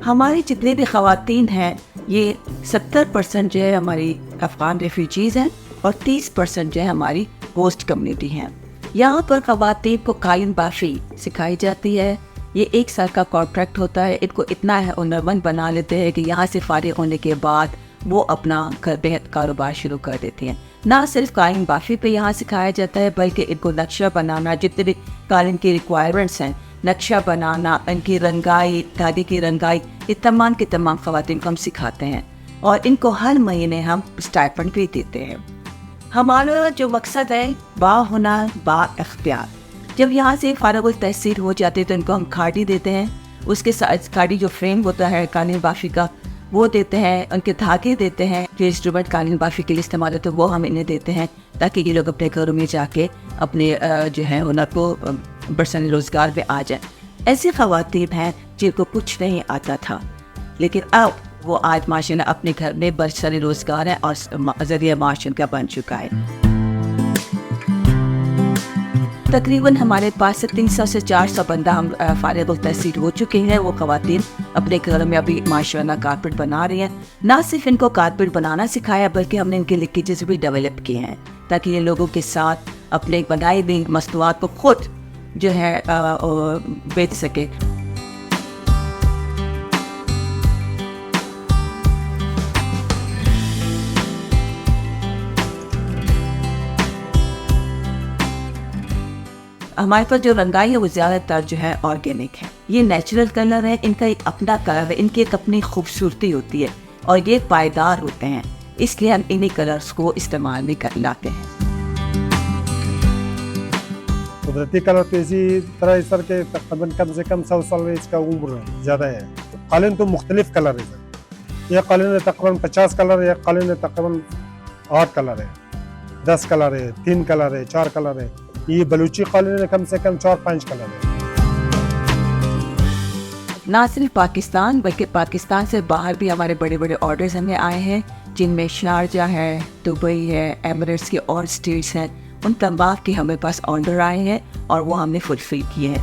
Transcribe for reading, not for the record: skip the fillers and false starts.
हमारी जितनी भी ख़वातीन हैं ये 70% जो है हमारी अफ़गान रेफ्यूजीज़ हैं और 30% जो है हमारी होस्ट कम्युनिटी हैं। यहाँ पर ख़वातीन को कालीन बाफ़ी सिखाई जाती है। ये 1 साल का कॉन्ट्रैक्ट होता है। इनको इतना है हुनरमंद बना लेते हैं कि यहाँ से फ़ारिग होने के बाद वो अपना बेहद कारोबार शुरू कर देती हैं। ना सिर्फ कालीन बाफ़ी पे यहाँ सिखाया जाता है बल्कि इनको नक्शा बनाना, जितने भी कालीन की रिक्वायरमेंट्स हैं, नक्शा बनाना, इनकी रंगाई, धागे की रंगाई, ये तमाम के तमाम ख़वातीन को हम सिखाते हैं और इनको हर महीने हम स्टाइपेंड भी देते हैं। हमारा जो मकसद है बाहुनर बाइख्तियार। जब यहाँ से फ़ारिग तहसील हो जाते हैं तो इनको हम खाड़ी देते हैं। उसके साथ खाड़ी जो फ्रेम होता है कालीन बाफ़ी का वो देते हैं, उनके धागे देते हैं जो इंस्ट्रूमेंट कालीन बाफ़ी के लिए इस्तेमाल होते हैं वो हम इन्हें देते हैं ताकि ये लोग अपने घरों में जाके अपने जो है हुनर को बरसनी रोज़गार पे आ जाए। ऐसी ख़वातीन हैं जिनको कुछ नहीं आता था लेकिन अब वो आज माशाल्लाह अपने घर में बरसनी रोज़गार है और ज़रिया माश उनका बन चुका है। तकरीबन हमारे पास से 300 से 400 बंदा हम फ़ारिग तहसील हो चुके हैं। वो ख़वातीन अपने घरों में अभी माशाल्लाह कारपेट बना रही हैं। ना सिर्फ इनको कारपेट बनाना सिखाया बल्कि हमने इनके लीकेजेस भी डेवलप किए हैं ताकि ये लोगों के साथ अपने बनाई हुई मस्तूआत को खुद जो है बेच सके। हमारे पास जो रंगाई है वो ज़्यादातर जो है ऑर्गेनिक है। ये नेचुरल कलर है, इनका एक अपना कलर है, इनकी एक अपनी खूबसूरती होती है और ये पायदार होते हैं, इसलिए हम इन्हीं कलर्स को इस्तेमाल भी कर लाते हैं। कुदरती कलर तो इसी तरह इस तरह के तकरीबन कम से कम 100 साल इसका उम्र ज़्यादा है। कालीन तो मुख्तलिफ कलर है सर। यह कालीन तकरीबन 50 कलर है, कालीन तकरीबन 8 कलर है, 10 कलर है, 3 कलर है, 4 कलर है। ये बलूची कालीन में कम से कम 4-5 कलर है। ना सिर्फ पाकिस्तान बल्कि पाकिस्तान से बाहर भी हमारे बड़े बड़े ऑर्डर्स हमें आए हैं जिनमें शारजा है, दुबई है, एमिरेट्स के और स्टेट्स हैं। उन तमाम के हमें पास ऑर्डर आए हैं और वो हमने फुलफिल किए हैं।